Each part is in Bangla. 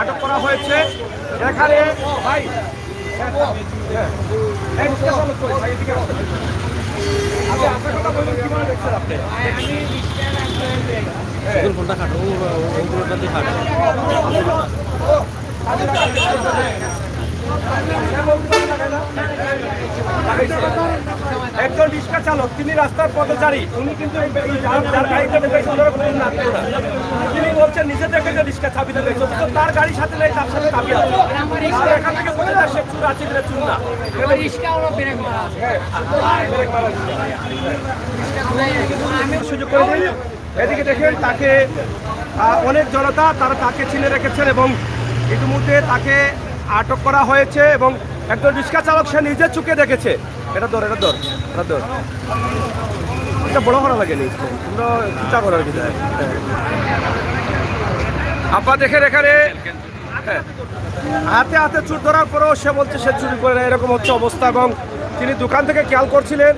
আটক করা হয়েছে। এখানে ভাই ফোনটা খাটো ওগুলোটাতে খাটো। একজন রিক্সা চালক, তিনি রাস্তার পথচারী, উনি কিন্তু তিনি বলছেন নিজে থেকে যে রিক্সা চাবিটা দেখছে, তার গাড়ির সাথে নেই, তার সাথে চাবি আছে। এখান থেকে বলে না সে চুর আছে কিনা চুর না, সুযোগ করে দিই। এদিকে দেখেন তাকে অনেক জনতা তারা তাকে চিনে রেখেছেন এবং ইতিমধ্যে তাকে আটক করা হয়েছে এবং একজন রিক্সা চালক সে নিজে চোখে দেখেছে। এটা ধর এটা ধর এটা ধর, এটা বড় করা লাগেনি, তোমরা চিন্তা করার বিষয়। আপনার দেখেন এখানে হাতে হাতে চুর ধরার পরেও সে বলছে সে চুরি করে না, এরকম হচ্ছে অবস্থা। এবং তিনি দোকান থেকে খেয়াল করছিলেন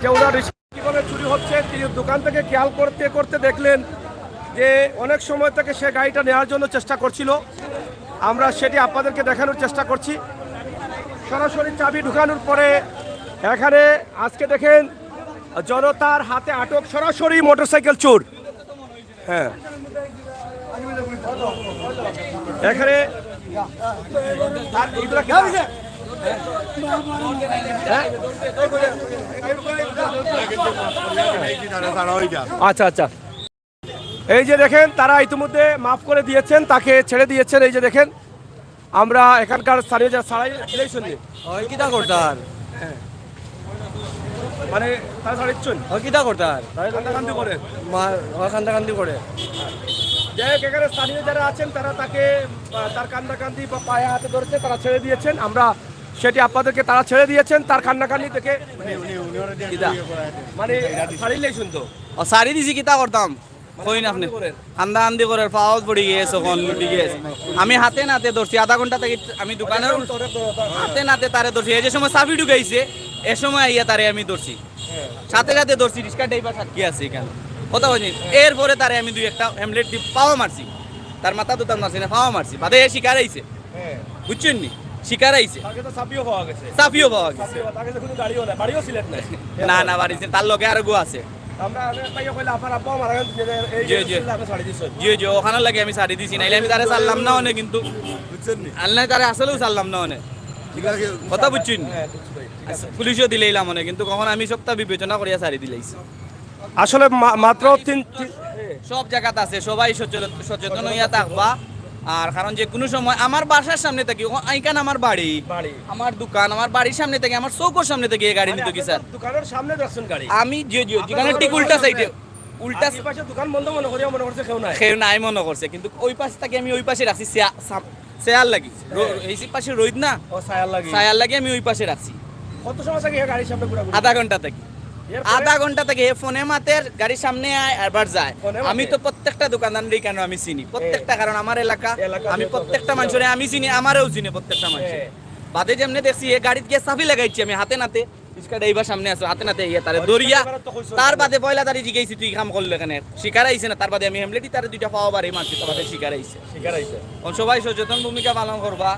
যে ওনার রিক্সা কীভাবে চুরি হচ্ছে, তিনি দোকান থেকে খেয়াল করতে করতে দেখলেন যে অনেক সময় থেকে সে গাড়িটা নেওয়ার জন্য চেষ্টা করছিল। আমরা সেটি আপনাদেরকে দেখানোর চেষ্টা করছি। সরাসরি চাবি ঢুকানোর পরে এখানে আজকে দেখেন জনতার হাতে আটক সরাসরি মোটরসাইকেল চোর। হ্যাঁ, এখানে আচ্ছা আচ্ছা, এই যে দেখেন তারা ইতিমধ্যে মাফ করে দিয়েছেন, তাকে ছেড়ে দিয়েছেন। এই যে দেখেন আমরা এখানকার স্থানীয় যা ছাড়াই ইলেকশন নিয়ে কিটা করতার মানে তারা ছাড়িচ্ছেন কিটা করতার কান্দাকান্দি করে কান্দাকান্দি করে। যাই হোক, এখানে স্থানীয় যারা আছেন তারা তাকে তার কান্দাকান্দি বা পায়ে হাতে ধরেছে, তারা ছেড়ে দিয়েছেন। আমরা সেটি আপনাদেরকে, তারা ছেড়ে দিয়েছেন তার কান্নাকান্দি থেকে। মানে ছাড়িলেই শুনতো সারি দিছি কিতা করতাম কই না আপনি কান্দা কান্দি করে পাওয়াত পড়ে গিয়েছে, কোন লুটি গিয়েছে। আমি হাতে নাতে ধরছি, আধা ঘন্টা থেকে আমি দোকানের হাতে নাতে তারে ধরছি। এই যে সময় চাবি ঢুকাইছে এ সময় আইয়া তারে আমি ধরছি, সাথে সাথে ধরছি। রিক্সা ড্রাইভার সাক্ষী আছে এখানে, কথা বলছি। এরপরে তারে আমি দুই একটা হ্যামলেট দিয়ে পাওয়া মারছি, তার মাথা দুতার মারছি না, পাওয়া মারছি। বাদে শিকার আইছে, বুঝছেন নি, শিকার আইছে, চাপিও পাওয়া গেছে। না না বাড়িছে, তার লগে আর গো আছে। ওখানে লাগে আমি ছাড়ি দিছি, নাইলে আমি তারে ছাড়লাম না অনেক, কিন্তু আল্লাহ তারে আসলেও ছাড়লাম না অনেক, কথা বুঝছেন। পুলিশও দিলেইলাম অনেক, কিন্তু কখন আমি সবটা বিবেচনা করিয়া ছাড়ি দিলাইছি। আসলে মাত্র সব জায়গাতে আছে, সবাই সচেতন হইয়া থাকবা। আর কারণ যে কোনো সময় আমার বাসার সামনে থেকে এইখান আমার বাড়ি, আমার দোকান, আমার বাড়ির সামনে থেকে, আমার চৌকোর সামনে থেকে এই গাড়ি নিত কি স্যার, দোকানের সামনে রাখছেন গাড়ি। আমি যেখানে ঠিক উল্টা সাইডে, উল্টা পাশে দোকান বন্ধ মনে করি, মনে করছে কেউ নাই মনে করছে, কিন্তু ওই পাশ থেকে আমি ওই পাশে রাখছি। চেয়ার লাগি এই পাশে রোদ না, ছায়ার লাগি আমি ওই পাশে রাখছি। কত সময় থেকে গাড়ির সামনে? আধা ঘন্টা থেকে, আধা ঘন্টা থেকে ফোনে মাতের গাড়ির সামনে আয় আবার যায়। আমি তো প্রত্যেকটা দোকানদারই কেন আমি চিনি প্রত্যেকটা, কারণ আমার এলাকা, আমি প্রত্যেকটা মানুষের আমি চিনি, আমারও চিনি প্রত্যেকটা মানুষ। বাদে যেমনি দেখছি এ গাড়িতে গিয়ে চাবি লাগাইছি আমি হাতে নাতে, এইবার সামনে আছো হাতে নাতে ইয়ে তারে দরিয়া। তার বাদে পয়লা তারি জিগাইছি তুই কাম করলে কেন, শিকার আইছে না। তার বাদে আমি হেমলেটি তারে দুইটা পাওয়া বাড়ি মারছি, তার বাদে শিকার আইছে। সবাই সচেতন ভূমিকা পালন করবা,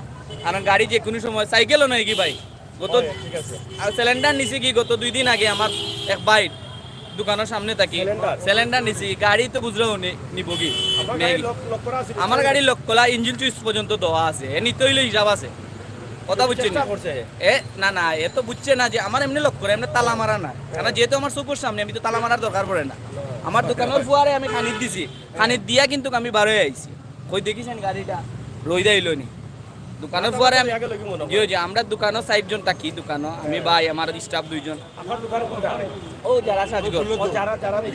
কারণ গাড়ি যে কোনো সময়, সাইকেলও নয় কি ভাই, গত সিলিন্ডার নিছি কি গত 2 দিন আগে আমার এক ভাই দোকানের সামনে থাকি সিলিন্ডার নিছি, গাড়ি তো বুঝলেও নিব কি, আমার গাড়ি লক করা, ইঞ্জিন সুইচ পর্যন্ত দেওয়া আছে, এ নিতে হইলে হিসাব আছে, কথা বুঝছেন। এ না না, এ তো বুঝছে না যে আমার এমনি লক করে, এমনি তালা মারা না, কারণ যেহেতু আমার চোখের সামনে, আমি তো তালা মারার দরকার পড়ে না। আমার দোকানের ফুয়ারে আমি খানিত দিছি, খানিত দিয়া কিন্তু আমি বারোয় আইছি। কই দেখিছেন গাড়িটা লই দেইলো নি দোকানের পরে আমরা দোকানও 60 জন থাকি, দোকানও আমি ভাই আমার স্টাফ 2 জন। ও যারা সাজগর,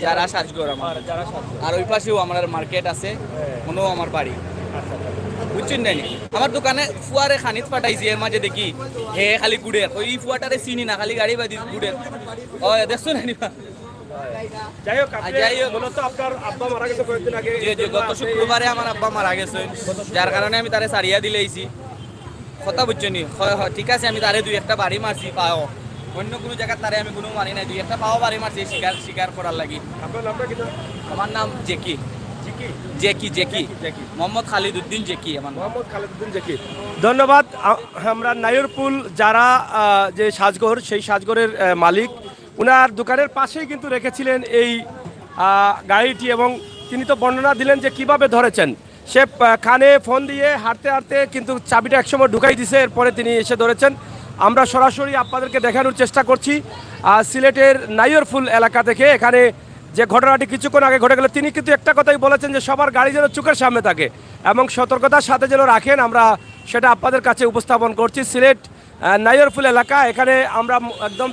যারা সাজগর আমার, আর ওই পাশেও আমার মার্কেট আছে, কোনো আমার বাড়ি, বুঝছেন না। আমার দোকানে ফুয়ারে খানিত পাঠাইছি, এর মাঝে দেখি হে খালি গুড়ে, ওই ফুয়াটারে চিনি না, খালি গাড়ি বাদি গুড়ে। ও দেখছো না যাই হোক, মূলত আপনার আব্বা মারা গেছে কয়েকদিন আগে। গত শুক্রবারে আমার আব্বা মারা গেছে, যার কারণে আমি তারে সারিয়া দিলেইছি, কথা বুঝছো নি। ঠিক আছে, আমি তারে 2 একটা বাড়ি মারছি পাও, অন্য কোনো জায়গায় তারে আমি কোনো মারি নাই, 2 একটা পাও বাড়ি মারছি শিকার করার লাগি। আপনার নামটা কি? আমার নাম জেকি। জেকি মোহাম্মদ খালিদ উদ্দিন জেকি আমার নাম। মোহাম্মদ খালেদুদ্দিন জেকি। ধন্যবাদ। আমরা নাইরপুল যারা যে সাজঘর, সেই সাজঘরের মালিক, উনার দোকানের পাশেই কিন্তু রেখেছিলেন এই গাড়িটি, এবং তিনি তো বর্ণনা দিলেন যে কিভাবে ধরেছেন। সে কানে ফোন দিয়ে হাঁটতে হাঁটতে কিন্তু চাবিটা একসময় ঢুকাই দিছে, এরপরে তিনি এসে ধরেছেন। আমরা সরাসরি আপনাদেরকে দেখানোর চেষ্টা করছি সিলেটের নাইরপুল এলাকা থেকে। এখানে যে ঘটনাটি কিছুক্ষণ আগে ঘটে গেল, তিনি কিন্তু একটা কথাই বলেছেন যে সবার গাড়ি যেন চোখের সামনে থাকে এবং সতর্কতার সাথে যেন রাখেন। আমরা সেটা আপনাদের কাছে উপস্থাপন করছি। সিলেট নাইরপুল এলাকা, এখানে আমরা একদম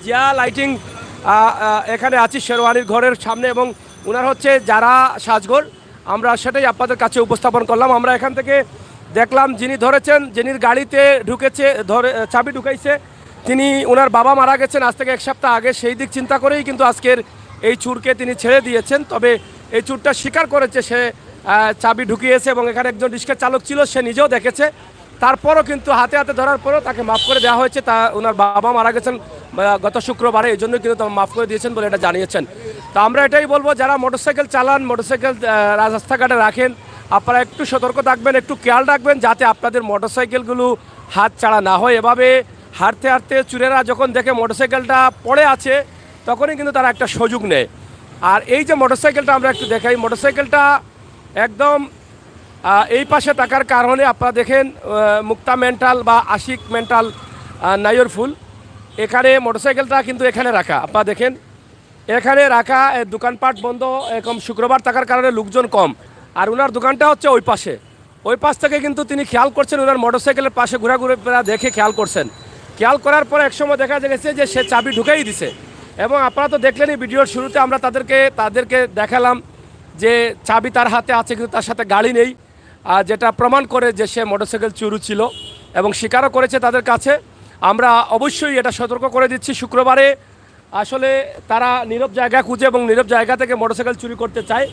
জিয়া লাইটিং এখানে আছি শেরওয়ানির ঘরের সামনে, এবং ওনার হচ্ছে যারা সাজঘর, আমরা সেটাই আপনাদের কাছে উপস্থাপন করলাম। আমরা এখান থেকে দেখলাম যিনি ধরেছেন, যিনি গাড়িতে ঢুকেছে, চাবি ঢুকাইছে, তিনি ওনার বাবা মারা গেছেন আজ থেকে 1 সপ্তাহ আগে। সেই দিক চিন্তা করেই কিন্তু আজকের এই চুরকে তিনি ছেড়ে দিয়েছেন। তবে এই চুরটা স্বীকার করেছে সে চাবি ঢুকিয়েছে, এবং এখানে একজন রিক্সা চালক ছিল, সে নিজেও দেখেছে। তারপরও কিন্তু হাতে হাতে ধরার পরও তাকে মাফ করে দেওয়া হয়েছে। ওনার বাবা মারা গেছেন গত শুক্রবারে, এই জন্য কিন্তু মাফ করে দিয়েছেন বলে এটা জানিয়েছেন। তো আমরা এটাই বলবো, যারা মোটরসাইকেল চালান, মোটরসাইকেল রাস্তাঘাটে রাখেন, আপনারা একটু সতর্ক থাকবেন, একটু খেয়াল রাখবেন যাতে আপনাদের মোটরসাইকেলগুলো হাত ছাড়া না হয়। এভাবে হাঁটতে হাঁটতে চুরেরা যখন দেখে মোটরসাইকেলটা পড়ে আছে, তখনই কিন্তু তারা একটা সুযোগ নেয়। আর এই যে মোটরসাইকেলটা আমরা একটু দেখাই, মোটরসাইকেলটা একদম এই পাশে থাকার কারণে আপনারা দেখেন মুক্তা মেন্টাল বা আশিক মেন্টাল নাইরপুল, এখানে মোটরসাইকেলটা কিন্তু এখানে রাখা। আপনারা দেখেন এখানে রাখা, দোকানপাট বন্ধ, এরকম শুক্রবার থাকার কারণে লোকজন কম। আর ওনার দোকানটা হচ্ছে ওই পাশে, ওই পাশ থেকে কিন্তু তিনি খেয়াল করছেন, ওনার মোটরসাইকেলের পাশে ঘোরাঘুরি দেখে খেয়াল করছেন। খেয়াল করার পরে একসময় দেখা গেছে যে সে চাবি ঢুকেই দিছে, এবং আপনারা তো দেখলেনই ভিডিওর শুরুতে আমরা তাদেরকে দেখালাম যে চাবি তার হাতে আছে কিন্তু তার সাথে গাড়ি নেই, যেটা প্রমাণ করে যে সে মোটরসাইকেল চুরি ছিল, এবং স্বীকারও করেছে তাদের কাছে। আমরা অবশ্যই এটা সতর্ক করে দিচ্ছি, শুক্রবারে আসলে তারা নীরব জায়গা খুঁজে এবং নীরব জায়গা থেকে মোটরসাইকেল চুরি করতে চায়।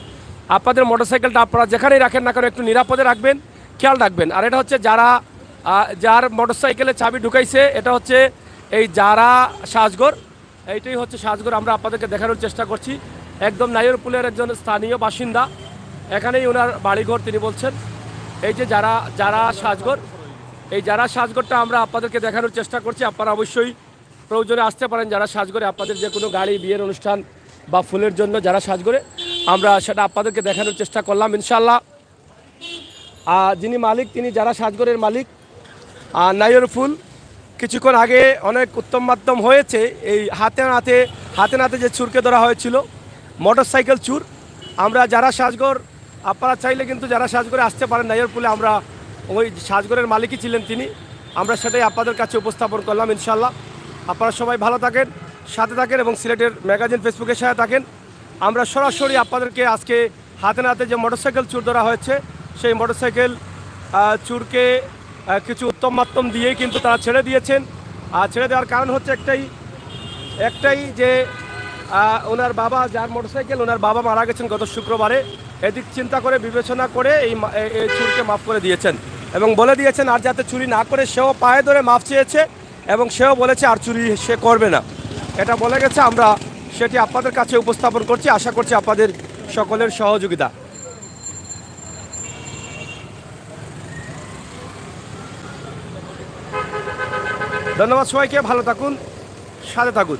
আপনাদের মোটরসাইকেলটা আপনারা যেখানেই রাখেন না কেন একটু নিরাপদে রাখবেন, খেয়াল রাখবেন। আর এটা হচ্ছে যার মোটরসাইকেলে চাবি ঢুকাইছে, এটা হচ্ছে এই যারা সাজঘর, এইটাই হচ্ছে সাজঘর। আমরা আপনাদেরকে দেখানোর চেষ্টা করছি। একদম নাইরপুলের একজন স্থানীয় বাসিন্দা, এখানেই ওনার বাড়িঘর, তিনি বলছেন। এই যে যারা সাজঘর, এই যারা সাজঘরটা আমরা আপনাদেরকে দেখানোর চেষ্টা করছি। আপনারা অবশ্যই প্রয়োজনে আসতে পারেন যারা সাজঘরে, আপনাদের যে কোনো গাড়ি, বিয়ের অনুষ্ঠান বা ফুলের জন্য যারা সাজঘরে, আমরা সেটা আপনাদেরকে দেখানোর চেষ্টা করলাম ইনশাল্লাহ। যিনি মালিক, তিনি যারা সাজঘরের মালিক নাইরপুল, কিছুক্ষণ আগে অনেক উত্তম মাধ্যম হয়েছে এই হাতে নাতে যে চুরকে ধরা হয়েছিল, মোটরসাইকেল চুর। আমরা যারা সাজঘর, আপনারা চাইলে কিন্তু যারা সাজঘরে আসতে পারেন নাইরপুলে, আমরা ওই সাজঘরের মালিকই ছিলেন তিনি, আমরা সেটাই আপনাদের কাছে উপস্থাপন করলাম ইনশাল্লাহ। আপনারা সবাই ভালো থাকেন, সাথে থাকেন, এবং সিলেটের ম্যাগাজিন ফেসবুকের সাথে থাকেন। আমরা সরাসরি আপনাদেরকে আজকে হাতে নাতে যে মোটরসাইকেল চুর ধরা হয়েছে, সেই মোটরসাইকেল চুরকে কিছু উত্তম মাধ্যম দিয়েই কিন্তু তারা ছেড়ে দিয়েছেন। আর ছেড়ে দেওয়ার কারণ হচ্ছে একটাই যে ওনার বাবা, যার মোটরসাইকেল, ওনার বাবা মারা গেছেন গত শুক্রবারে। এদিক চিন্তা করে, বিবেচনা করে এই চুরকে মাফ করে দিয়েছেন, এবং বলে দিয়েছেন আর যাতে চুরি না করে। সেও পায়ে ধরে মাফ চেয়েছে, এবং সেও বলেছে আর চুরি সে করবে না, এটা বলে গেছে। আমরা সেটি আপনাদের কাছে উপস্থাপন করছি, আশা করছি আপনাদের সকলের সহযোগিতা। ধন্যবাদ সবাইকে, ভালো থাকুন, সাথে থাকুন।